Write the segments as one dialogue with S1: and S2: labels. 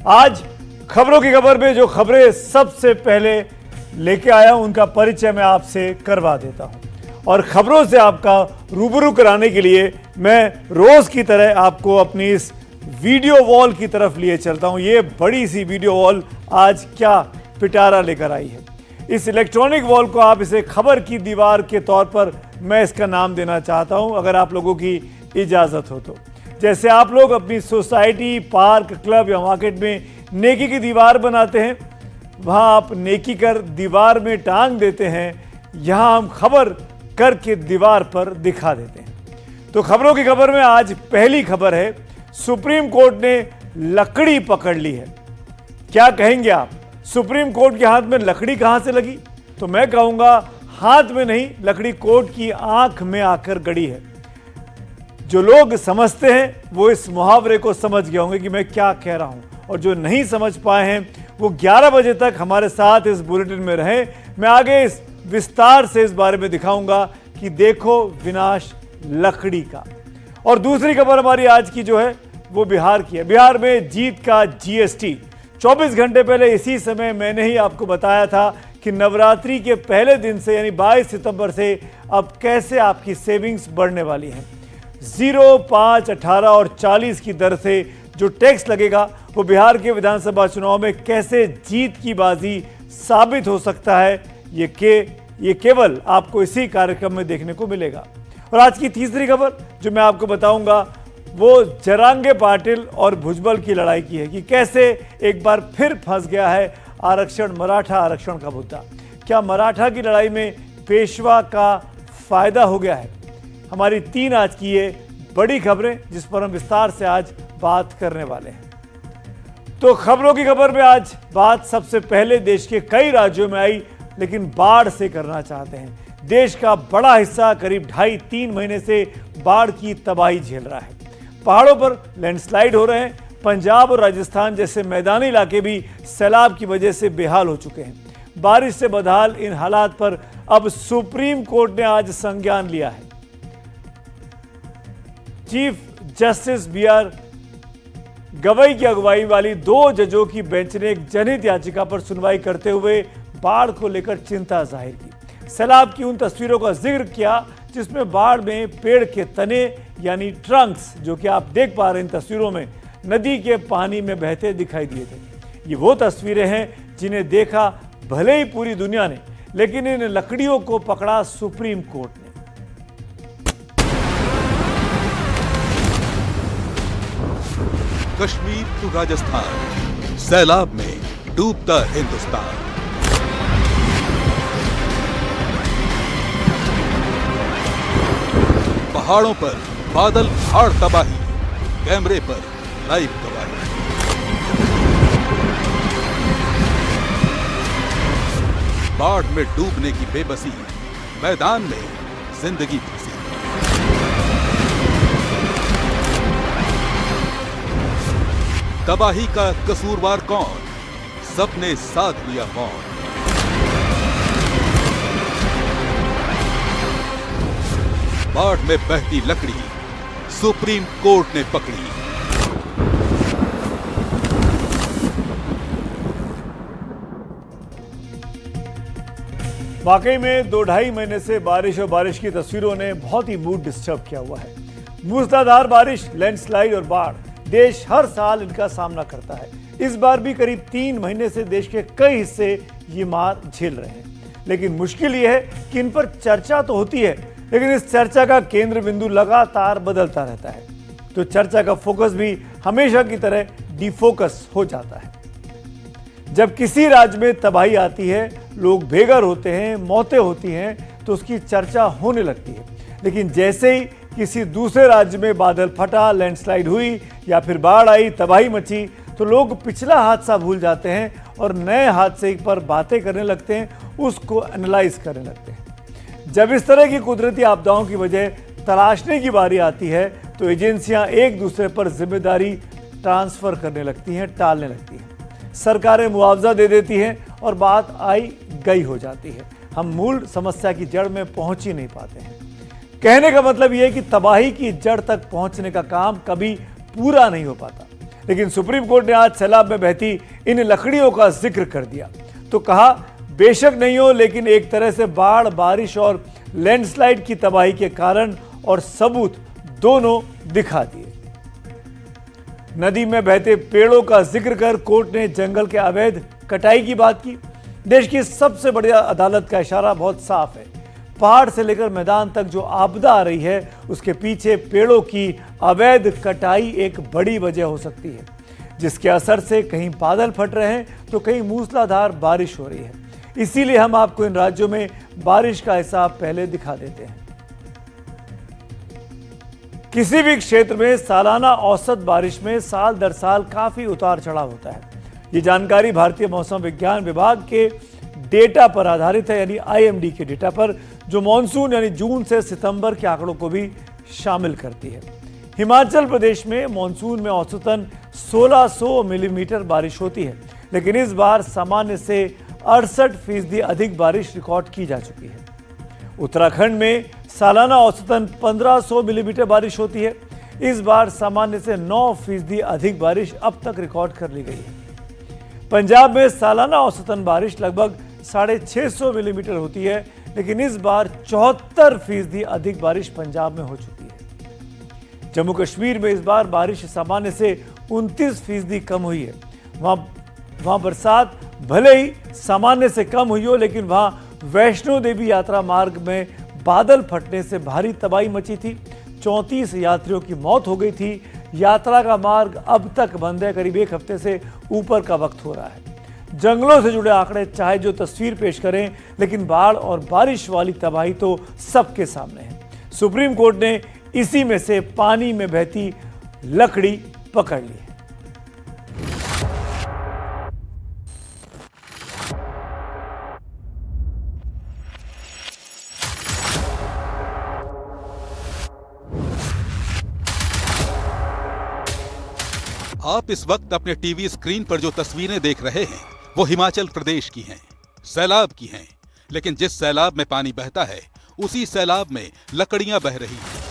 S1: आज खबरों की खबर में जो खबरें सबसे पहले लेके आया हूं उनका परिचय मैं आपसे करवा देता हूं और खबरों से आपका रूबरू कराने के लिए मैं रोज की तरह आपको अपनी इस वीडियो वॉल की तरफ लिए चलता हूं। ये बड़ी सी वीडियो वॉल आज क्या पिटारा लेकर आई है। इस इलेक्ट्रॉनिक वॉल को आप इसे खबर की दीवार के तौर पर मैं इसका नाम देना चाहता हूं, अगर आप लोगों की इजाजत हो तो। जैसे आप लोग अपनी सोसाइटी, पार्क, क्लब या मार्केट में नेकी की दीवार बनाते हैं, वहां आप नेकी कर दीवार में टांग देते हैं, यहां हम खबर करके दीवार पर दिखा देते हैं। तो खबरों की खबर में आज पहली खबर है, सुप्रीम कोर्ट ने लकड़ी पकड़ ली है। क्या कहेंगे आप, सुप्रीम कोर्ट के हाथ में लकड़ी कहां से लगी? तो मैं कहूंगा हाथ में नहीं, लकड़ी कोर्ट की आंख में आकर गड़ी है। जो लोग समझते हैं वो इस मुहावरे को समझ गए होंगे कि मैं क्या कह रहा हूं, और जो नहीं समझ पाए हैं वो 11 बजे तक हमारे साथ इस बुलेटिन में रहें। मैं आगे इस विस्तार से इस बारे में दिखाऊंगा कि देखो विनाश लकड़ी का। और दूसरी खबर हमारी आज की जो है वो बिहार की है। बिहार में जीत का जीएसटी। 24 घंटे पहले इसी समय मैंने ही आपको बताया था कि नवरात्रि के पहले दिन से यानी 22 सितंबर से अब कैसे आपकी सेविंग्स बढ़ने वाली हैं। 0, 5, 18 और 40 की दर से जो टैक्स लगेगा वो बिहार के विधानसभा चुनाव में कैसे जीत की बाजी साबित हो सकता है, ये केवल आपको इसी कार्यक्रम में देखने को मिलेगा। और आज की तीसरी खबर जो मैं आपको बताऊंगा वो जरांगे पाटिल और भुजबल की लड़ाई की है कि कैसे एक बार फिर फंस गया है आरक्षण, मराठा आरक्षण का मुद्दा। क्या मराठा की लड़ाई में पेशवा का फायदा हो गया है? हमारी 3 आज की ये बड़ी खबरें जिस पर हम विस्तार से आज बात करने वाले हैं। तो खबरों की खबर में आज बात सबसे पहले देश के कई राज्यों में आई, लेकिन बाढ़ से करना चाहते हैं। देश का बड़ा हिस्सा करीब 2.5-3 महीने से बाढ़ की तबाही झेल रहा है। पहाड़ों पर लैंडस्लाइड हो रहे हैं। पंजाब और राजस्थान जैसे मैदानी इलाके भी सैलाब की वजह से बेहाल हो चुके हैं। बारिश से बदहाल इन हालात पर अब सुप्रीम कोर्ट ने आज संज्ञान लिया है। Chief justice B R. गवई की अगुवाई वाली 2 जजों की बेंच ने एक जनहित याचिका पर सुनवाई करते हुए बाढ़ को लेकर चिंता जाहिर की। सैलाब की उन तस्वीरों का जिक्र किया जिसमें बाढ़ में पेड़ के तने यानी ट्रंक्स, जो कि आप देख पा रहे हैं इन तस्वीरों में, नदी के पानी में बहते दिखाई दिए थे। ये वो तस्वीरें हैं जिन्हें देखा भले ही पूरी दुनिया ने, लेकिन इन लकड़ियों को पकड़ा सुप्रीम कोर्ट ने।
S2: कश्मीर टू राजस्थान, सैलाब में डूबता हिंदुस्तान। पहाड़ों पर बादल फाड़ तबाही, कैमरे पर लाइव गवाही। बाढ़ में डूबने की बेबसी, मैदान में जिंदगी फंसी। तबाही का कसूरवार कौन, सबने साथ लिया कौन? बाढ़ में बहती लकड़ी सुप्रीम कोर्ट ने पकड़ी।
S1: वाकई में 2-2.5 महीने से बारिश और बारिश की तस्वीरों ने बहुत ही मूड डिस्टर्ब किया हुआ है। मूसलाधार बारिश, लैंडस्लाइड और बाढ़, देश हर साल इनका सामना करता है। इस बार भी करीब 3 महीने से देश के कई हिस्से ये मार झेल रहे हैं। लेकिन मुश्किल ये है कि इन पर चर्चा तो होती है, लेकिन इस चर्चा का केंद्र बिंदु लगातार बदलता रहता है, तो चर्चा का फोकस भी हमेशा की तरह डिफोकस हो जाता है। जब किसी राज्य में तबाही आती है, लोग बेघर होते हैं, मौतें होती हैं, तो उसकी चर्चा होने लगती है। लेकिन जैसे ही किसी दूसरे राज्य में बादल फटा, लैंडस्लाइड हुई या फिर बाढ़ आई, तबाही मची, तो लोग पिछला हादसा भूल जाते हैं और नए हादसे पर बातें करने लगते हैं, उसको एनालाइज करने लगते हैं। जब इस तरह की कुदरती आपदाओं की वजह तलाशने की बारी आती है, तो एजेंसियां एक दूसरे पर जिम्मेदारी ट्रांसफर करने लगती हैं, टालने लगती हैं। सरकारें मुआवजा दे देती हैं और बात आई गई हो जाती है। हम मूल समस्या की जड़ में पहुंच ही नहीं पाते हैं। कहने का मतलब यह है कि तबाही की जड़ तक पहुंचने का काम कभी पूरा नहीं हो पाता। लेकिन सुप्रीम कोर्ट ने आज सैलाब में बहती इन लकड़ियों का जिक्र कर दिया। तो कहा बेशक नहीं हो, लेकिन एक तरह से बाढ़, बारिश और लैंडस्लाइड की तबाही के कारण और सबूत दोनों दिखा दिए। नदी में बहते पेड़ों का जिक्र कर कोर्ट ने जंगल के अवैध कटाई की बात की। देश की सबसे बड़ी अदालत का इशारा बहुत साफ है। पहाड़ से लेकर मैदान तक जो आपदा आ रही है, उसके पीछे पेड़ों की अवैध कटाई एक बड़ी वजह हो सकती है, जिसके असर से कहीं बादल फट रहे हैं तो कहीं मूसलाधार बारिश हो रही है। इसीलिए हम आपको इन राज्यों में बारिश का हिसाब पहले दिखा देते हैं। किसी भी क्षेत्र में सालाना औसत बारिश में साल दर साल काफी उतार चढ़ाव होता है। ये जानकारी भारतीय मौसम विज्ञान विभाग के डेटा पर आधारित है, यानी IMD के डेटा पर, जो मॉनसून यानी जून से सितंबर के आंकड़ों को भी शामिल करती है। हिमाचल प्रदेश में मॉनसून में औसतन 1600 मिलीमीटर बारिश होती है, लेकिन इस बार सामान्य से 68% अधिक बारिश रिकॉर्ड की जा चुकी है। उत्तराखंड में सालाना औसतन 1500 मिलीमीटर बारिश होती है। इस बार सामान्य से 9% अधिक बारिश अब तक रिकॉर्ड कर ली गई है। पंजाब में सालाना औसतन बारिश लगभग 650 मिलीमीटर होती है, लेकिन इस बार 74% अधिक बारिश पंजाब में हो चुकी है। जम्मू कश्मीर में इस बार बारिश सामान्य से 29% कम हुई है। वहां बरसात भले ही सामान्य से कम हुई हो, लेकिन वहां वैष्णो देवी यात्रा मार्ग में बादल फटने से भारी तबाही मची थी। 34 यात्रियों की मौत हो गई थी। यात्रा का मार्ग अब तक बंद है। करीब एक हफ्ते से ऊपर का वक्त हो रहा है। जंगलों से जुड़े आंकड़े चाहे जो तस्वीर पेश करें, लेकिन बाढ़ और बारिश वाली तबाही तो सबके सामने है। सुप्रीम कोर्ट ने इसी में से पानी में बहती लकड़ी पकड़ ली है।
S2: आप इस वक्त अपने टीवी स्क्रीन पर जो तस्वीरें देख रहे हैं, वो हिमाचल प्रदेश की हैं, सैलाब की हैं। लेकिन जिस सैलाब में पानी बहता है, उसी सैलाब में लकड़ियां बह रही हैं।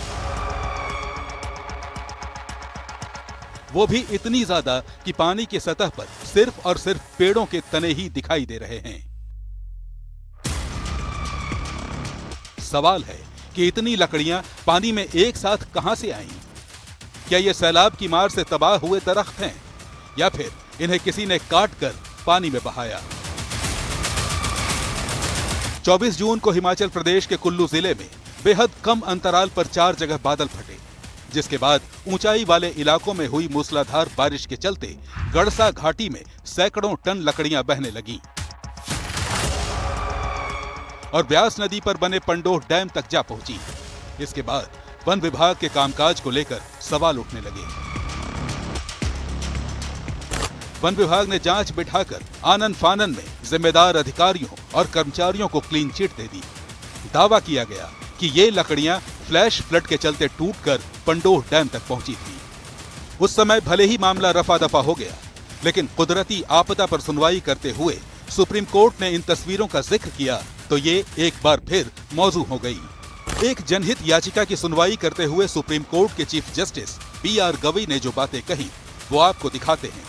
S2: वो भी इतनी ज्यादा कि पानी की सतह पर सिर्फ और सिर्फ पेड़ों के तने ही दिखाई दे रहे हैं। सवाल है कि इतनी लकड़ियां पानी में एक साथ कहां से आईं? क्या ये सैलाब की मार से तबाह हुए दरख्त हैं, या फिर इन्हें किसी ने काट कर पानी में बहाया? 24 जून को हिमाचल प्रदेश के कुल्लू जिले में बेहद कम अंतराल पर 4 जगह बादल फटे, जिसके बाद ऊंचाई वाले इलाकों में हुई मूसलाधार बारिश के चलते गड़सा घाटी में सैकड़ों टन लकड़ियां बहने लगीं और ब्यास नदी पर बने पंडोह डैम तक जा पहुंची। इसके बाद वन विभाग के कामकाज को लेकर सवाल उठने लगे। वन विभाग ने जांच बिठाकर आनन फानन में जिम्मेदार अधिकारियों और कर्मचारियों को क्लीन चिट दे दी। दावा किया गया कि ये लकड़ियां फ्लैश फ्लड के चलते टूटकर पंडोह डैम तक पहुंची थी। उस समय भले ही मामला रफा दफा हो गया, लेकिन कुदरती आपदा पर सुनवाई करते हुए सुप्रीम कोर्ट ने इन तस्वीरों का जिक्र किया तो ये एक बार फिर मौजू हो गई। एक जनहित याचिका की सुनवाई करते हुए सुप्रीम कोर्ट के चीफ जस्टिस BR गवई ने जो बातें कही, वो आपको दिखाते हैं।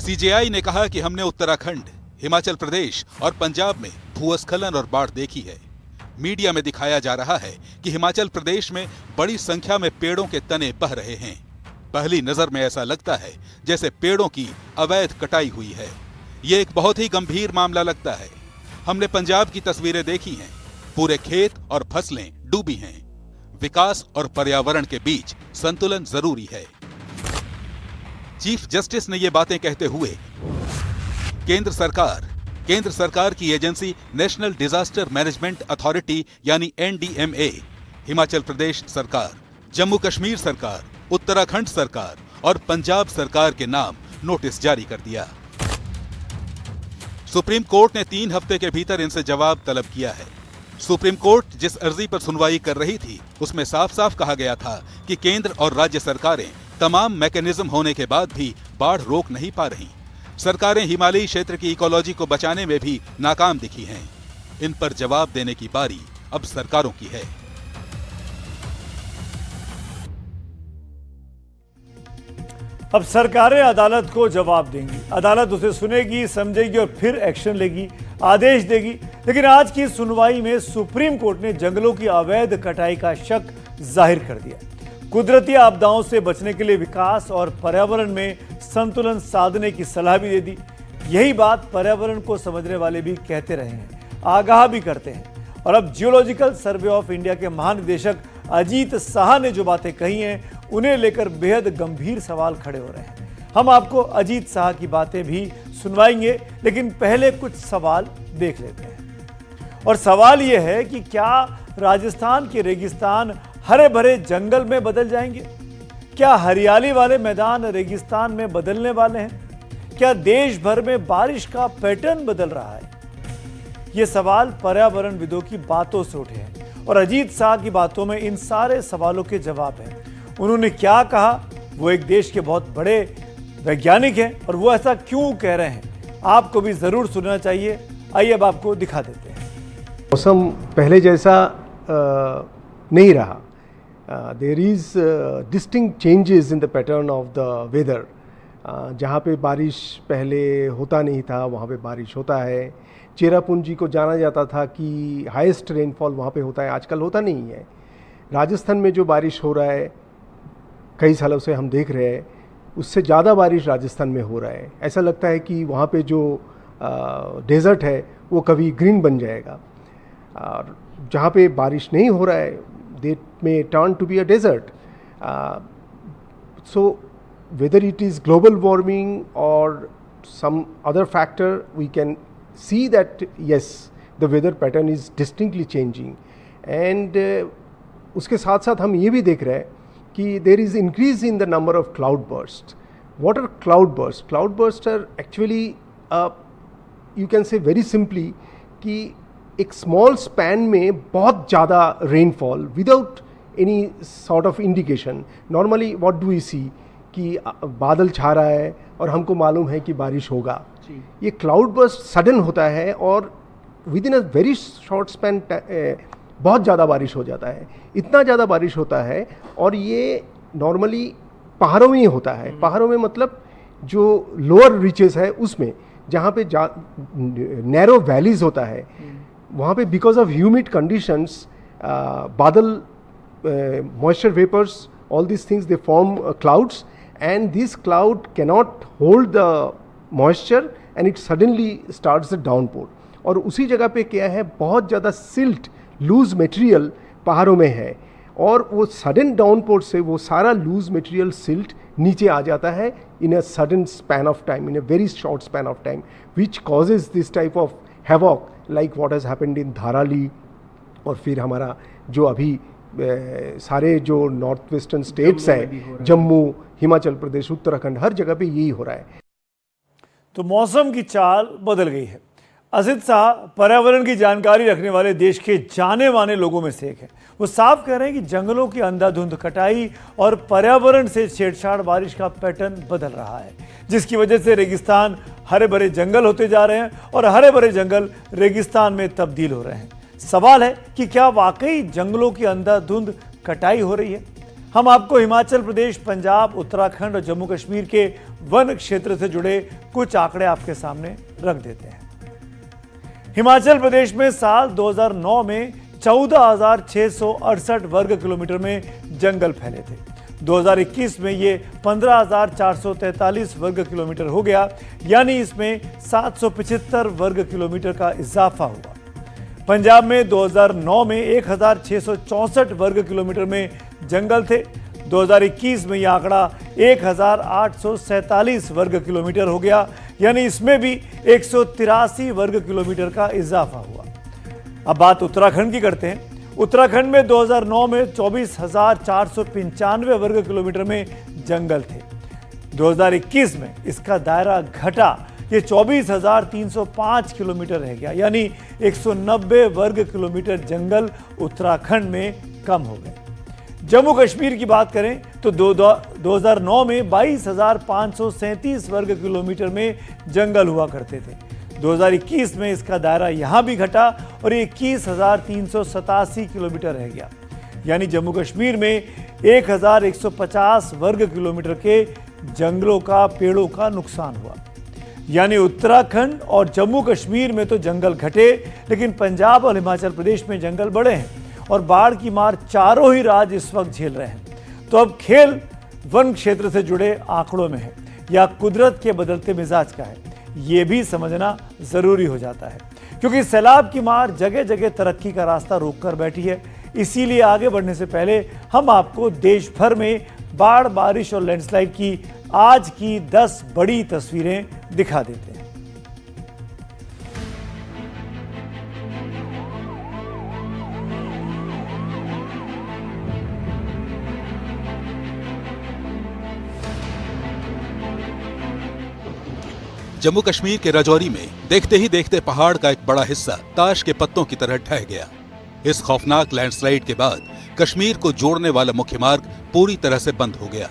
S2: CJI ने कहा कि हमने उत्तराखंड, हिमाचल प्रदेश और पंजाब में भूस्खलन और बाढ़ देखी है। मीडिया में दिखाया जा रहा है कि हिमाचल प्रदेश में बड़ी संख्या में पेड़ों के तने बह रहे हैं। पहली नजर में ऐसा लगता है जैसे पेड़ों की अवैध कटाई हुई है। ये एक बहुत ही गंभीर मामला लगता है। हमने पंजाब की तस्वीरें देखी हैं। पूरे खेत और फसलें डूबी हैं। विकास और पर्यावरण के बीच संतुलन जरूरी है। चीफ जस्टिस ने ये बातें कहते हुए केंद्र सरकार की agency national disaster management authority यानी NDMA, हिमाचल प्रदेश सरकार, जम्मू कश्मीर सरकार, उत्तराखंड सरकार और पंजाब सरकार के नाम नोटिस जारी कर दिया। सुप्रीम कोर्ट ने 3 हफ्ते के भीतर इनसे जवाब तलब किया है। सुप्रीम कोर्ट जिस अर्जी पर सुनवाई कर रही थी, उसमें साफ साफ कहा गया था कि केंद्र और राज्य सरकारें तमाम मैकेनिज्म होने के बाद भी बाढ़ रोक नहीं पा रही। सरकारें हिमालयी क्षेत्र की इकोलॉजी को बचाने में भी नाकाम दिखी हैं। इन पर जवाब देने की बारी अब सरकारों की है।
S1: अब सरकारें अदालत को जवाब देंगी, अदालत उसे सुनेगी, समझेगी और फिर एक्शन लेगी, आदेश देगी। लेकिन आज की सुनवाई में सुप्रीम कोर्ट ने जंगलों की अवैध कटाई का शक जाहिर कर दिया। कुदरती आपदाओं से बचने के लिए विकास और पर्यावरण में संतुलन साधने की सलाह भी दे दी। यही बात पर्यावरण को समझने वाले भी कहते रहे हैं, आगाह भी करते हैं। और अब जियोलॉजिकल सर्वे ऑफ इंडिया के महानिदेशक अजीत साहा ने जो बातें कही हैं, उन्हें लेकर बेहद गंभीर सवाल खड़े हो रहे हैं। हम आपको अजीत साहा की बातें भी सुनवाएंगे, लेकिन पहले कुछ सवाल देख लेते हैं। और सवाल यह है कि क्या राजस्थान के रेगिस्तान हरे भरे जंगल में बदल जाएंगे? क्या हरियाली वाले मैदान रेगिस्तान में बदलने वाले हैं? क्या देश भर में बारिश का पैटर्न बदल रहा है? ये सवाल पर्यावरणविदों की बातों से उठे हैं और अजीत शाह की बातों में इन सारे सवालों के जवाब हैं। उन्होंने क्या कहा, वो एक देश के बहुत बड़े वैज्ञानिक हैं और वो ऐसा क्यों कह रहे हैं, आपको भी जरूर सुनना चाहिए। आइए अब आपको दिखा देते हैं।
S3: मौसम पहले जैसा नहीं रहा। There is distinct changes in the pattern of the weather. जहाँ पे बारिश पहले होता नहीं था, वहाँ पे बारिश होता है। चेरापूंजी को जाना जाता था कि हाईएस्ट रेनफॉल वहाँ पे होता है, आजकल होता नहीं है। राजस्थान में जो बारिश हो रहा है, कई सालों से हम देख रहे हैं, उससे ज़्यादा बारिश राजस्थान में हो रहा है। ऐसा लगता है कि वहाँ पे जो डेजर्ट है वो कभी ग्रीन बन जाएगा। और जहाँ पे बारिश नहीं हो रहा है, they may turn to be a desert. So whether it is global warming or some other factor, we can see that yes, the weather pattern is distinctly changing. And उसके साथ साथ हम ये भी देख रहे हैं कि there is increase in the number of cloud bursts. What are cloud bursts? Cloud bursts are actually you can say very simply कि एक small span में बहुत ज़्यादा rainfall without any sort of indication. Normally what do we see? कि बादल छा रहा है और हमको मालूम है कि बारिश होगा। ये क्लाउड बर्स्ट सडन होता है और with in a very short span बहुत ज़्यादा बारिश हो जाता है। इतना ज़्यादा बारिश होता है और ये नॉर्मली पहाड़ों में ही होता है। पहाड़ों में मतलब जो लोअर रीचेस है उसमें, जहाँ पे नैरो वैलीज होता है, वहाँ पे बिकॉज ऑफ ह्यूमिड कंडीशंस, बादल, moisture vapours, all these things, they form clouds, and this cloud cannot hold the moisture and it suddenly starts the downpour. और उसी जगह पे क्या है, बहुत ज़्यादा सिल्ट, लूज मटेरियल पहाड़ों में है और वो सडन डाउनपोर से वो सारा लूज मटेरियल सिल्ट नीचे आ जाता है in a sudden span of time, in a very short span of time, which causes this type of havoc like what has happened in Dharali. और फिर हमारा जो अभी सारे जो नॉर्थ वेस्टर्न स्टेट्स हैं, जम्मू, हिमाचल प्रदेश, उत्तराखंड, हर जगह पे यही हो रहा है।
S1: तो मौसम की चाल बदल गई है। अजीत शाह पर्यावरण की जानकारी रखने वाले देश के जाने माने लोगों में से एक है। वो साफ कह रहे हैं कि जंगलों की अंधाधुंध कटाई और पर्यावरण से छेड़छाड़ बारिश का पैटर्न बदल रहा है, जिसकी वजह से रेगिस्तान हरे भरे जंगल होते जा रहे हैं और हरे भरे जंगल रेगिस्तान में तब्दील हो रहे हैं। सवाल है कि क्या वाकई जंगलों की अंधाधुंध कटाई हो रही है? हम आपको हिमाचल प्रदेश, पंजाब, उत्तराखंड और जम्मू कश्मीर के वन क्षेत्र से जुड़े कुछ आंकड़े आपके सामने रख देते हैं। हिमाचल प्रदेश में साल 2009 में 14,668 वर्ग किलोमीटर में जंगल फैले थे। 2021 में ये 15,443 वर्ग किलोमीटर हो गया, यानी इसमें 775 वर्ग किलोमीटर का इजाफा हुआ। पंजाब में 2009 में 1,664 वर्ग किलोमीटर में जंगल थे। 2021 में यह आंकड़ा 1,847 वर्ग किलोमीटर हो गया, यानी इसमें भी 183 वर्ग किलोमीटर का इजाफा हुआ। अब बात उत्तराखंड की करते हैं। उत्तराखंड में 2009 में 24,495 वर्ग किलोमीटर में जंगल थे। 2021 में इसका दायरा घटा, ये 24,305 किलोमीटर रह गया, यानी 190 वर्ग किलोमीटर जंगल उत्तराखंड में कम हो गए। जम्मू कश्मीर की बात करें तो 2009 में 22,537 वर्ग किलोमीटर में जंगल हुआ करते थे। 2021 में इसका दायरा यहाँ भी घटा और 21,387 किलोमीटर रह गया, यानी जम्मू कश्मीर में 1,150 वर्ग किलोमीटर के जंगलों का, पेड़ों का नुकसान हुआ। यानी उत्तराखंड और जम्मू कश्मीर में तो जंगल घटे, लेकिन पंजाब और हिमाचल प्रदेश में जंगल बढ़े हैं और बाढ़ की मार चारों ही राज्य इस वक्त झेल रहे हैं। तो अब खेल वन क्षेत्र से जुड़े आंकड़ों में है या कुदरत के बदलते मिजाज का है, ये भी समझना जरूरी हो जाता है, क्योंकि सैलाब की मार जगह जगह तरक्की का रास्ता रोक कर बैठी है। इसीलिए आगे बढ़ने से पहले हम आपको देश भर में बाढ़, बारिश और लैंडस्लाइड की आज की 10 बड़ी तस्वीरें दिखा देते हैं।
S2: जम्मू कश्मीर के राजौरी में देखते ही देखते पहाड़ का एक बड़ा हिस्सा ताश के पत्तों की तरह ढह गया। इस खौफनाक लैंडस्लाइड के बाद कश्मीर को जोड़ने वाला मुख्य मार्ग पूरी तरह से बंद हो गया।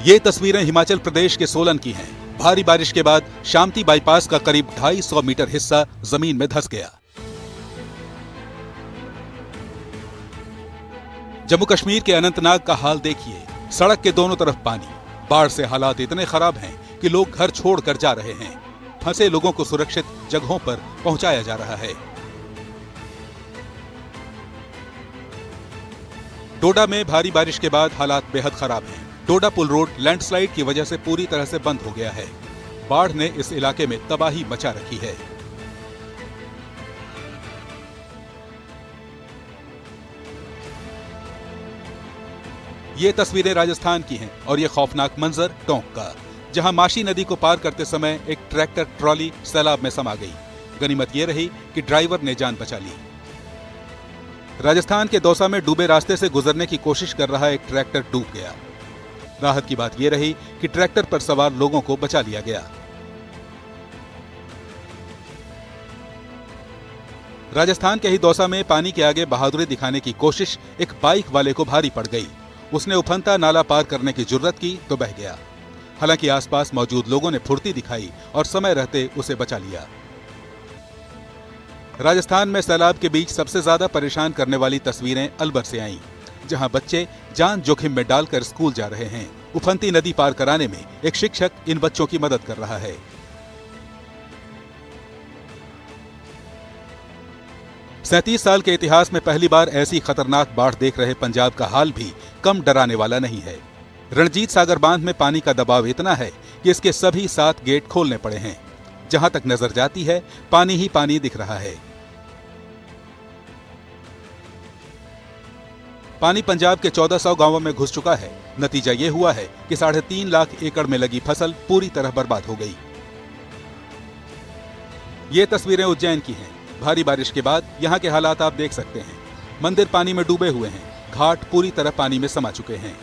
S2: ये तस्वीरें हिमाचल प्रदेश के सोलन की हैं। भारी बारिश के बाद शामती बाईपास का करीब 250 मीटर हिस्सा जमीन में धंस गया। जम्मू कश्मीर के अनंतनाग का हाल देखिए, सड़क के दोनों तरफ पानी। बाढ़ से हालात इतने खराब हैं कि लोग घर छोड़कर जा रहे हैं। फंसे लोगों को सुरक्षित जगहों पर पहुंचाया जा रहा है। डोडा में भारी बारिश के बाद हालात बेहद खराब हैं। डोडा पुल रोड लैंडस्लाइड की वजह से पूरी तरह से बंद हो गया है। बाढ़ ने इस इलाके में तबाही मचा रखी है। ये तस्वीरें राजस्थान की हैं और ये खौफनाक मंजर टोंक का, जहां माशी नदी को पार करते समय एक ट्रैक्टर ट्रॉली सैलाब में समा गई। गनीमत ये रही कि ड्राइवर ने जान बचा ली। राजस्थान के दौसा में डूबे रास्ते से गुजरने की कोशिश कर रहा एक ट्रैक्टर डूब गया। राहत की बात यह रही कि ट्रैक्टर पर सवार लोगों को बचा लिया गया। राजस्थान के ही दौसा में पानी के आगे बहादुरी दिखाने की कोशिश एक बाइक वाले को भारी पड़ गई। उसने उफनता नाला पार करने की जुर्रत की तो बह गया। हालांकि आसपास मौजूद लोगों ने फुर्ती दिखाई और समय रहते उसे बचा लिया। राजस्थान में सैलाब के बीच सबसे ज्यादा परेशान करने वाली तस्वीरें अलवर से आईं, जहां बच्चे जान जोखिम में डालकर स्कूल जा रहे हैं। उफनती नदी पार कराने में एक शिक्षक इन बच्चों की मदद कर रहा है। 37 साल के इतिहास में पहली बार ऐसी खतरनाक बाढ़ देख रहे पंजाब का हाल भी कम डराने वाला नहीं है। रणजीत सागर बांध में पानी का दबाव इतना है कि इसके सभी 7 गेट खोलने पड़े हैं। जहां तक नजर जाती है पानी ही पानी दिख रहा है। पानी पंजाब के 1400 गांवों में घुस चुका है। नतीजा ये हुआ है कि 3.5 लाख एकड़ में लगी फसल पूरी तरह बर्बाद हो गई। ये तस्वीरें उज्जैन की हैं। भारी बारिश के बाद यहाँ के हालात आप देख सकते हैं। मंदिर पानी में डूबे हुए हैं। घाट पूरी तरह पानी में समा चुके हैं।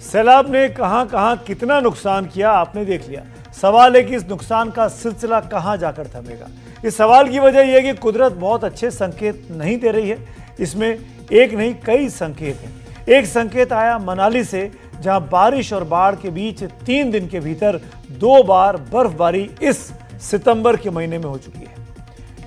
S1: सैलाब ने कहां कहां कितना नुकसान किया आपने देख लिया। सवाल है कि इस नुकसान का सिलसिला कहां जाकर थमेगा। इस सवाल की वजह यह है कि कुदरत बहुत अच्छे संकेत नहीं दे रही है। इसमें एक नहीं कई संकेत हैं। एक संकेत आया मनाली से, जहां बारिश और बाढ़ के बीच 3 दिन के भीतर 2 बार बर्फबारी इस सितंबर के महीने में हो चुकी है।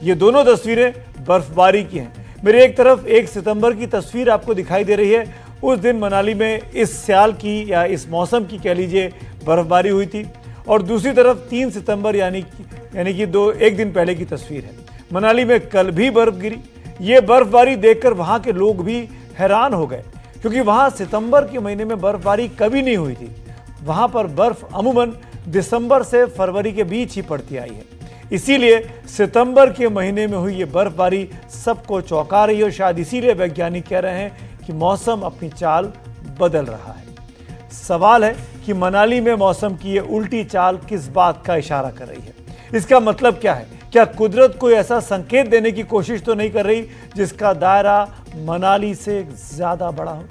S1: ये दोनों तस्वीरें बर्फबारी की हैं। मेरे एक तरफ 1 सितंबर की तस्वीर आपको दिखाई दे रही है। उस दिन मनाली में इस साल की या इस मौसम की कह लीजिए बर्फबारी हुई थी, और दूसरी तरफ 3 सितंबर यानी कि 1 दिन पहले की तस्वीर है। मनाली में कल भी बर्फ गिरी। ये बर्फबारी देखकर वहां के लोग भी हैरान हो गए, क्योंकि वहां सितंबर के महीने में बर्फबारी कभी नहीं हुई थी। वहां पर बर्फ अमूमन दिसंबर से फरवरी के बीच ही पड़ती आई है। इसीलिए सितंबर के महीने में हुई ये बर्फबारी सबको चौंका रही है, और शायद इसीलिए वैज्ञानिक कह रहे हैं कि मौसम अपनी चाल बदल रहा है। सवाल है कि मनाली में मौसम की ये उल्टी चाल किस बात का इशारा कर रही है। इसका मतलब क्या है? क्या कुदरत कोई ऐसा संकेत देने की कोशिश तो नहीं कर रही जिसका दायरा मनाली से ज्यादा बड़ा हो?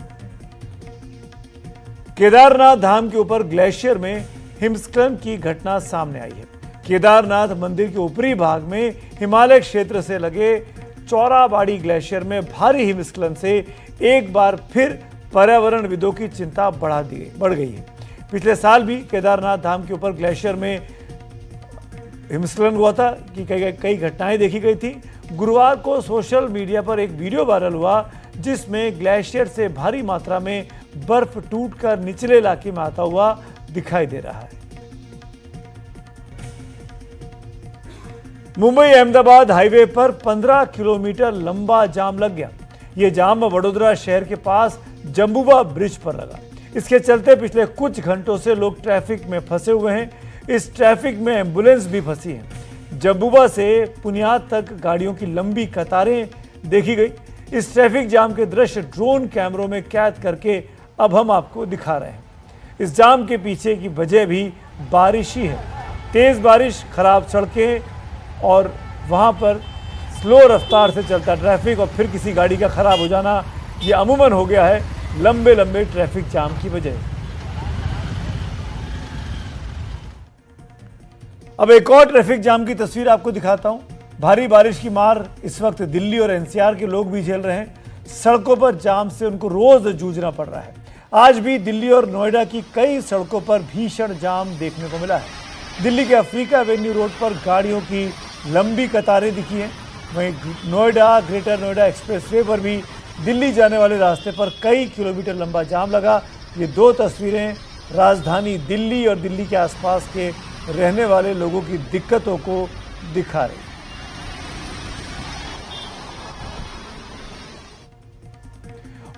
S1: केदारनाथ धाम के ऊपर ग्लेशियर में हिमस्खलन की घटना सामने आई है। केदारनाथ मंदिर के ऊपरी भाग में हिमालय क्षेत्र से लगे चौराबाड़ी ग्लेशियर में भारी हिमस्खलन से एक बार फिर पर्यावरणविदों की चिंता बढ़ गई है। पिछले साल भी केदारनाथ धाम के ऊपर ग्लेशियर में हिमस्खलन हुआ था कि कई घटनाएं देखी गई थी। गुरुवार को सोशल मीडिया पर एक वीडियो वायरल हुआ जिसमें ग्लेशियर से भारी मात्रा में बर्फ टूटकर निचले इलाके में आता हुआ दिखाई दे रहा है। मुंबई अहमदाबाद हाईवे पर 15 किलोमीटर लंबा जाम लग गया। यह जाम वडोदरा शहर के पास जंबुवा ब्रिज पर लगा। इसके चलते पिछले कुछ घंटों से लोग ट्रैफिक में फंसे हुए हैं। इस ट्रैफिक में एम्बुलेंस भी फंसी है। जंबुवा से पुनियाद तक गाड़ियों की लंबी कतारें देखी गई। इस ट्रैफिक जाम के दृश्य ड्रोन कैमरों में कैद करके अब हम आपको दिखा रहे हैं। इस जाम के पीछे की वजह भी बारिश ही है। तेज बारिश, खराब सड़कें और वहां पर स्लो रफ्तार से चलता ट्रैफिक और फिर किसी गाड़ी का खराब हो जाना, ये अमूमन हो गया है लंबे लंबे ट्रैफिक जाम की वजह। अब एक और ट्रैफिक जाम की तस्वीर आपको दिखाता हूं। भारी बारिश की मार इस वक्त दिल्ली और एनसीआर के लोग भी झेल रहे हैं। सड़कों पर जाम से उनको रोज जूझना पड़ रहा है। आज भी दिल्ली और नोएडा की कई सड़कों पर भीषण जाम देखने को मिला है। दिल्ली के अफ्रीका एवेन्यू रोड पर गाड़ियों की लंबी कतारें दिखी हैं। वहीं नोएडा, ग्रेटर नोएडा एक्सप्रेसवे पर भी दिल्ली जाने वाले रास्ते पर कई किलोमीटर लंबा जाम लगा। ये दो तस्वीरें राजधानी दिल्ली और दिल्ली के आसपास के रहने वाले लोगों की दिक्कतों को दिखा रही।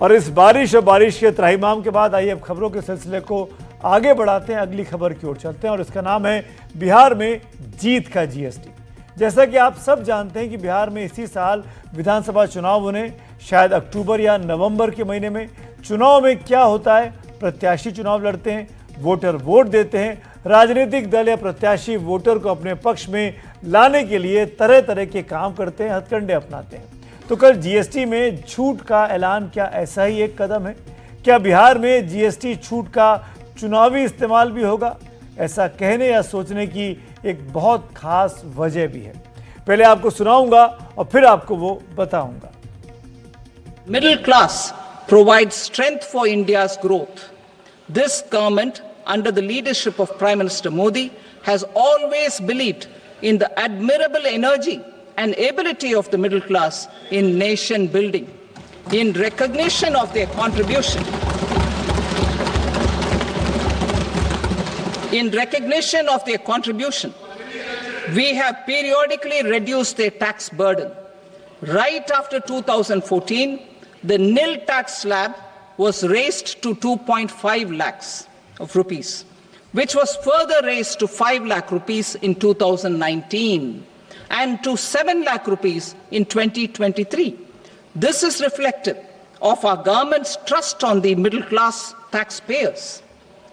S1: और इस बारिश और बारिश के त्राहिमाम के बाद आइए अब खबरों के सिलसिले को आगे बढ़ाते हैं। अगली खबर की ओर चलते हैं और इसका नाम है बिहार में जीत का जीएसटी। जैसा कि आप सब जानते हैं कि बिहार में इसी साल विधानसभा चुनाव होने, शायद अक्टूबर या नवंबर के महीने में। चुनाव में क्या होता है, प्रत्याशी चुनाव लड़ते हैं, वोटर वोट देते हैं। राजनीतिक दल या प्रत्याशी वोटर को अपने पक्ष में लाने के लिए तरह तरह के काम करते हैं, हथकंडे अपनाते हैं। तो कल जीएसटी में छूट का ऐलान, क्या ऐसा ही एक कदम है? क्या बिहार में जीएसटी छूट का चुनावी इस्तेमाल भी होगा? ऐसा कहने या सोचने की एक बहुत खास वजह भी है। पहले आपको सुनाऊंगा और फिर आपको वो बताऊंगा।
S4: Middle class provides strength for India's growth. This government, under the leadership of Prime Minister Modi, has always believed in the admirable energy and ability of the middle class in nation building. In recognition of their contribution, we have periodically reduced their tax burden. Right after 2014, the nil tax slab was raised to 2.5 lakhs of rupees, which was further raised to 5 lakh rupees in 2019 and to 7 lakh rupees in 2023. This is reflective of our government's trust on the middle class taxpayers.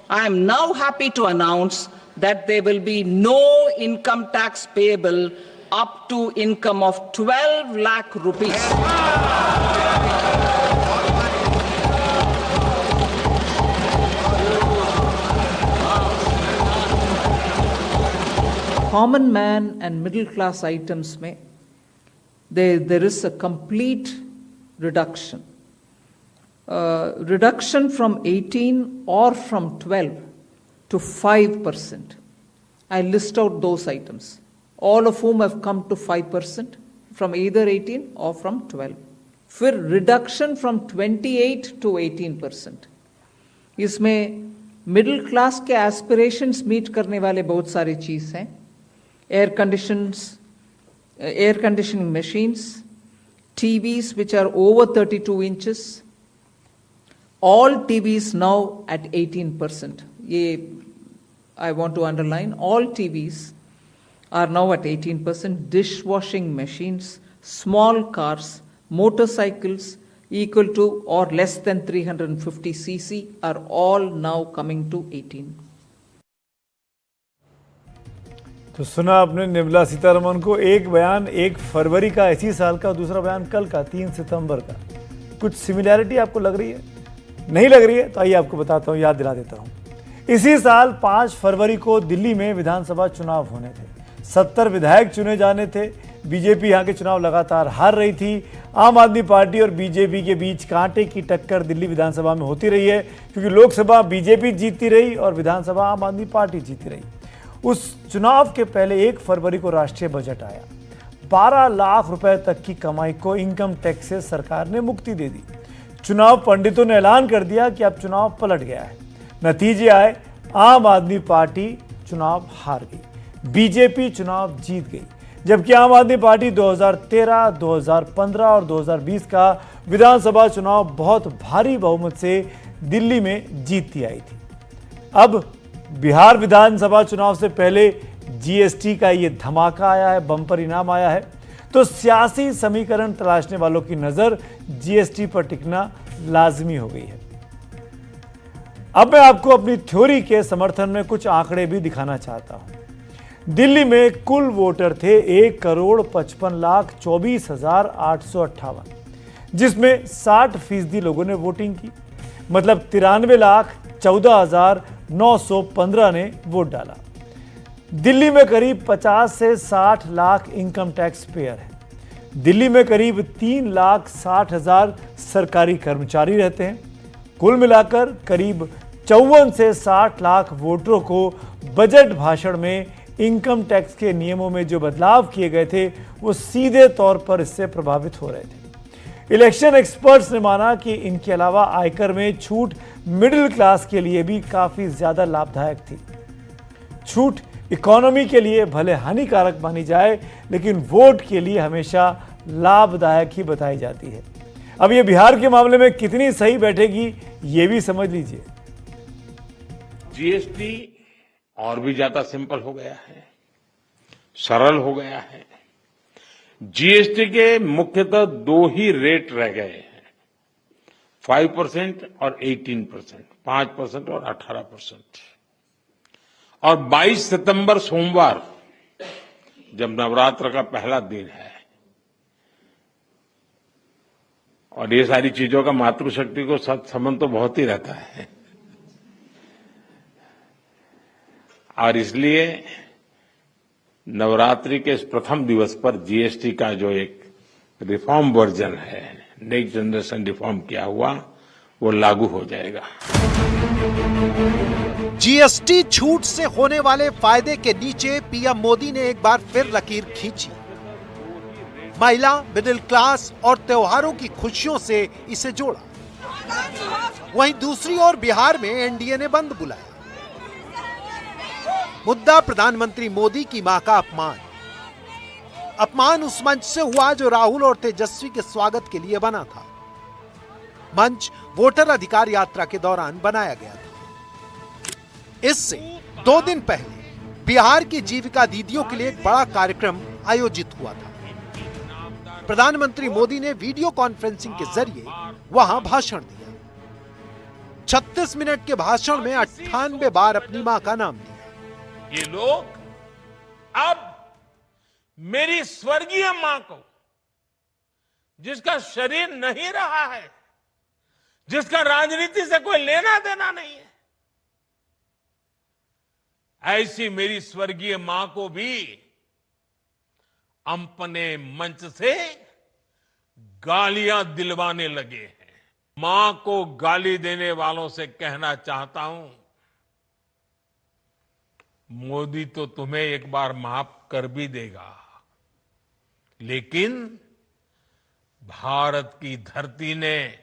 S4: I am now happy to announce that there will be no income tax payable up to income of 12 lakh rupees. Common man and middle class items में there is a complete reduction. Reduction from 18 or from 12 to 5%. I list out those items, all of whom have come to 5% from either 18 or from 12. फिर reduction from 28 to 18%. इसमें middle class के aspirations meet करने वाले बहुत सारे चीज़ हैं। Air conditioning machines, TVs which are over 32 inches, all TVs now at 18%. I want to underline, all TVs are now at 18%. Dishwashing machines, small cars, motorcycles equal to or less than 350 cc are all now coming to 18.
S1: तो सुना आपने निर्मला सीतारमण को। एक बयान 1 फरवरी का इसी साल का, दूसरा बयान कल का 3 सितंबर का। कुछ सिमिलैरिटी आपको लग रही है? नहीं लग रही है तो आइए आपको बताता हूँ, याद दिला देता हूँ। इसी साल 5 फरवरी को दिल्ली में विधानसभा चुनाव होने थे। 70 विधायक चुने जाने थे। बीजेपी यहाँ के चुनाव लगातार हार रही थी। आम आदमी पार्टी और बीजेपी के बीच कांटे की टक्कर दिल्ली विधानसभा में होती रही है, क्योंकि लोकसभा बीजेपी जीतती रही और विधानसभा आम आदमी पार्टी जीतती रही। उस चुनाव के पहले 1 फरवरी को राष्ट्रीय बजट आया। 12 लाख रुपए तक की कमाई को इनकम टैक्स से सरकार ने मुक्ति दे दी। चुनाव पंडितों ने ऐलान कर दिया कि अब चुनाव पलट गया है। नतीजे आए, आम आदमी पार्टी चुनाव हार गई, बीजेपी चुनाव जीत गई, जबकि आम आदमी पार्टी 2013, 2015 और 2020 का विधानसभा चुनाव बहुत भारी बहुमत से दिल्ली में जीतती आई थी। अब बिहार विधानसभा चुनाव से पहले जीएसटी का ये धमाका आया है, बम्पर इनाम आया है, तो सियासी समीकरण तलाशने वालों की नजर जीएसटी पर टिकना लाजमी हो गई है। अब मैं आपको अपनी थ्योरी के समर्थन में कुछ आंकड़े भी दिखाना चाहता हूं। दिल्ली में कुल वोटर थे 1,55,24,858, जिसमें 60% लोगों ने वोटिंग की, मतलब 93,14,915 ने वोट डाला। दिल्ली में करीब 50 से 60 लाख इनकम टैक्स पेयर हैं। दिल्ली में करीब 3,60,000 सरकारी कर्मचारी रहते हैं। कुल मिलाकर करीब 54 से 60 लाख वोटरों को बजट भाषण में इनकम टैक्स के नियमों में जो बदलाव किए गए थे वो सीधे तौर पर इससे प्रभावित हो रहे थे। इलेक्शन एक्सपर्ट्स ने माना कि इनके अलावा आयकर में छूट मिडिल क्लास के लिए भी काफी ज्यादा लाभदायक थी। छूट इकोनॉमी के लिए भले हानिकारक मानी जाए, लेकिन वोट के लिए हमेशा लाभदायक ही बताई जाती है। अब ये बिहार के मामले में कितनी सही बैठेगी ये भी समझ लीजिए।
S5: जीएसटी और भी ज्यादा सिंपल हो गया है, सरल हो गया है। जीएसटी के मुख्यतः 2 ही रेट रह गए हैं, 5% और 18%, 5% और 18%। और 22 सितंबर सोमवार, जब नवरात्र का पहला दिन है, और ये सारी चीजों का मातृशक्ति को संबंध तो बहुत ही रहता है, और इसलिए नवरात्रि के इस प्रथम दिवस पर जीएसटी का जो एक रिफॉर्म वर्जन है, नेक्स्ट जनरेशन रिफॉर्म किया हुआ, वो लागू हो जाएगा।
S6: जीएसटी छूट से होने वाले फायदे के नीचे पीएम मोदी ने एक बार फिर लकीर खींची। महिला, मिडिल क्लास और त्योहारों की खुशियों से इसे जोड़ा। वहीं दूसरी ओर बिहार में एनडीए ने बंद बुलाया। मुद्दा प्रधानमंत्री मोदी की मां का अपमान। अपमान उस मंच से हुआ जो राहुल और तेजस्वी के स्वागत के लिए बना था। मंच वोटर अधिकार यात्रा के दौरान बनाया गया था। इससे 2 दिन पहले बिहार की जीविका दीदियों के लिए एक बड़ा कार्यक्रम आयोजित हुआ था। प्रधानमंत्री मोदी ने वीडियो कॉन्फ्रेंसिंग के जरिए वहां भाषण दिया। 36 मिनट के भाषण में 98 बार अपनी मां का नाम लिया।
S5: ये लोग अब मेरी स्वर्गीय मां को, जिसका शरीर नहीं रहा है, जिसका राजनीति से कोई लेना देना नहीं है, ऐसी मेरी स्वर्गीय मां को भी अपने मंच से गालियां दिलवाने लगे हैं। मां को गाली देने वालों से कहना चाहता हूं, मोदी तो तुम्हें एक बार माफ कर भी देगा, लेकिन भारत की धरती ने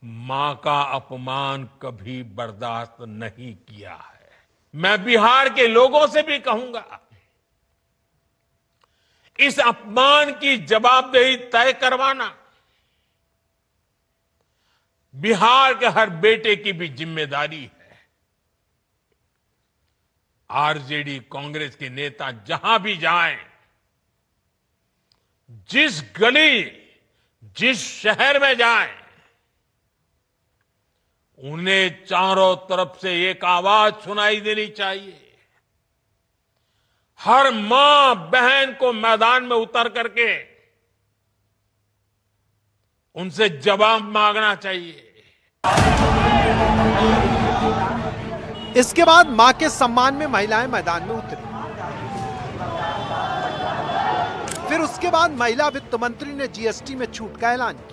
S5: मां का अपमान कभी बर्दाश्त नहीं किया है। मैं बिहार के लोगों से भी कहूंगा, इस अपमान की जवाबदेही तय करवाना बिहार के हर बेटे की भी जिम्मेदारी है। आरजेडी, कांग्रेस के नेता जहां भी जाएं, जिस गली, जिस शहर में जाएं, उन्हें चारों तरफ से एक आवाज सुनाई देनी चाहिए। हर मां बहन को मैदान में उतर करके उनसे जवाब मांगना चाहिए।
S6: इसके बाद मां के सम्मान में महिलाएं मैदान में उतरी। फिर उसके बाद महिला वित्त मंत्री ने जीएसटी में छूट का ऐलान किया।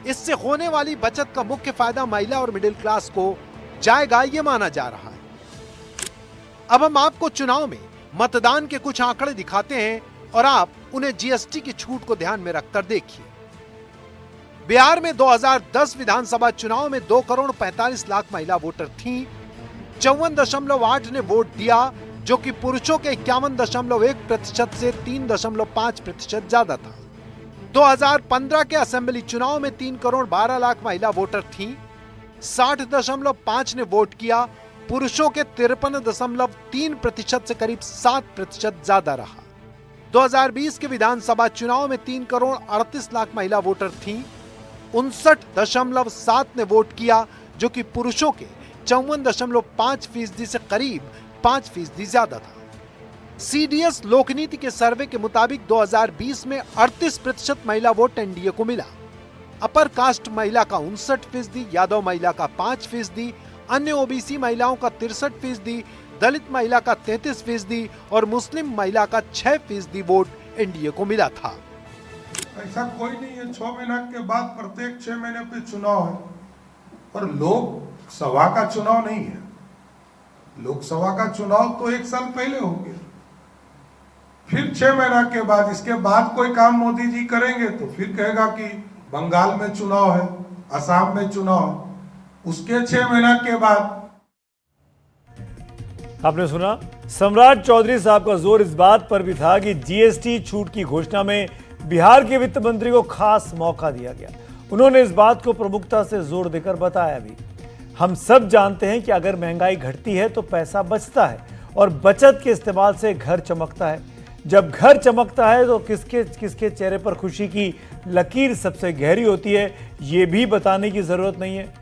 S6: इससे होने वाली बचत का मुख्य फायदा महिला और मिडिल क्लास को जाएगा, ये माना जा रहा है। अब हम आपको चुनाव में मतदान के कुछ आंकड़े दिखाते हैं और आप उन्हें जीएसटी की छूट को ध्यान में रखकर देखिए। बिहार में 2010 विधानसभा चुनाव में 2,45,00,000 महिला वोटर थीं। 54.8 ने वोट दिया, जो कि पुरुषों के 51.1% से 3.5% ज्यादा था। 2015 के असेंबली चुनाव में 3,12,00,000 महिला वोटर थीं। 60.5 ने वोट किया, पुरुषों के 53.3% से करीब 7% ज्यादा रहा। 2020 के विधानसभा चुनाव में 3,38,00,000 महिला वोटर थीं। 59.7 ने वोट किया, जो कि पुरुषों के 54.5% से करीब 5% ज्यादा था। सीडीएस लोकनीति के सर्वे के मुताबिक 2020 में 38% महिला वोट एनडीए को मिला। अपर कास्ट महिला का 59%, यादव महिला का 5%, अन्य ओबीसी महिलाओं का 63%, दलित महिला का 33% और मुस्लिम महिला का 6% वोट एनडीए को मिला था।
S7: ऐसा कोई नहीं है, 6 महीने के बाद प्रत्येक 6 महीने पे चुनाव है, और लोकसभा का चुनाव नहीं है। लोकसभा का चुनाव तो 1 साल पहले हो गया, फिर 6 महीना के बाद, इसके बाद कोई काम मोदी जी करेंगे तो फिर कहेगा कि बंगाल में चुनाव है, असम में चुनाव है, उसके 6 महीना के बाद।
S1: आपने सुना, सम्राट चौधरी साहब का जोर इस बात पर भी था कि जीएसटी छूट की घोषणा में बिहार के वित्त मंत्री को खास मौका दिया गया। उन्होंने इस बात को प्रमुखता से जोर देकर बताया भी। हम सब जानते हैं कि अगर महंगाई घटती है तो पैसा बचता है और बचत के इस्तेमाल से घर चमकता है। जब घर चमकता है तो किसके किसके चेहरे पर खुशी की लकीर सबसे गहरी होती है, ये भी बताने की जरूरत नहीं है।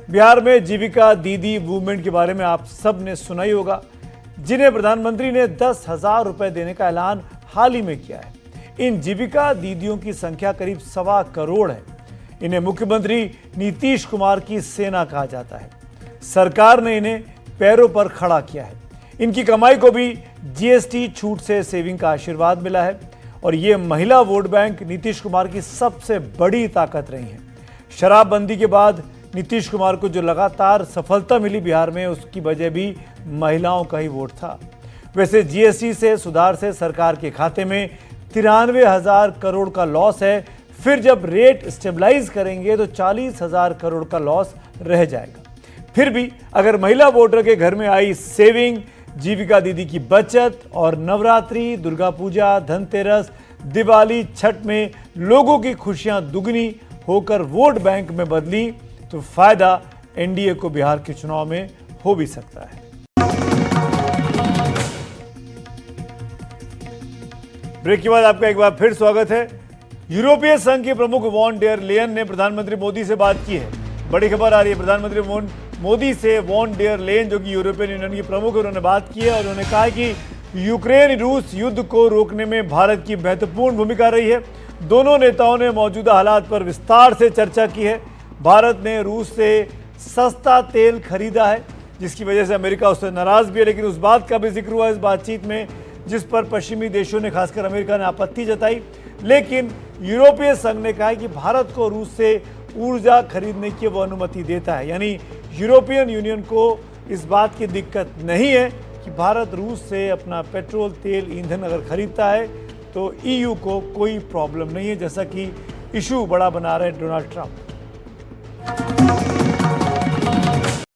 S1: बिहार में जीविका दीदी मूवमेंट के बारे में आप सब ने सुना ही होगा, जिन्हें प्रधानमंत्री ने 10,000 रुपए देने का ऐलान हाल ही में किया है। इन जीविका दीदियों की संख्या करीब 1.25 करोड़ है। इन्हें मुख्यमंत्री नीतीश कुमार की सेना कहा जाता है। सरकार ने इन्हें पैरों पर खड़ा किया है। इनकी कमाई को भी जीएसटी छूट से सेविंग का आशीर्वाद मिला है और ये महिला वोट बैंक नीतीश कुमार की सबसे बड़ी ताकत रही है। शराबबंदी के बाद नीतीश कुमार को जो लगातार सफलता मिली बिहार में, उसकी वजह भी महिलाओं का ही वोट था। वैसे जीएसटी से सुधार से सरकार के खाते में 93,000 करोड़ का लॉस है। फिर जब रेट स्टेबलाइज करेंगे तो 40,000 करोड़ का लॉस रह जाएगा। फिर भी अगर महिला वोटर के घर में आई सेविंग, जीविका दीदी की बचत और नवरात्रि, दुर्गा पूजा, धनतेरस, दिवाली, छठ में लोगों की खुशियां दुगनी होकर वोट बैंक में बदली, तो फायदा एनडीए को बिहार के चुनाव में हो भी सकता है। ब्रेक के बाद आपका एक बार फिर स्वागत है। यूरोपीय संघ के प्रमुख वॉन डेर लेयन ने प्रधानमंत्री मोदी से बात की है। बड़ी खबर आ रही है, प्रधानमंत्री मोदी से वॉन डेर लेयन, जो कि यूरोपियन यूनियन के प्रमुख, उन्होंने बात की है और उन्होंने कहा कि यूक्रेन रूस युद्ध को रोकने में भारत की महत्वपूर्ण भूमिका रही है। दोनों नेताओं ने मौजूदा हालात पर विस्तार से चर्चा की है। भारत ने रूस से सस्ता तेल खरीदा है, जिसकी वजह से अमेरिका उससे नाराज भी है, लेकिन उस बात का भी जिक्र हुआ इस बातचीत में जिस पर पश्चिमी देशों ने, खासकर अमेरिका ने आपत्ति जताई। लेकिन यूरोपीय संघ ने कहा कि भारत को रूस से ऊर्जा खरीदने की वो अनुमति देता है, यानी यूरोपियन यूनियन को इस बात की दिक्कत नहीं है कि भारत रूस से अपना पेट्रोल, तेल, ईंधन अगर खरीदता है तो ईयू को कोई प्रॉब्लम नहीं है, जैसा कि इशू बड़ा बना रहे डोनाल्ड ट्रंप।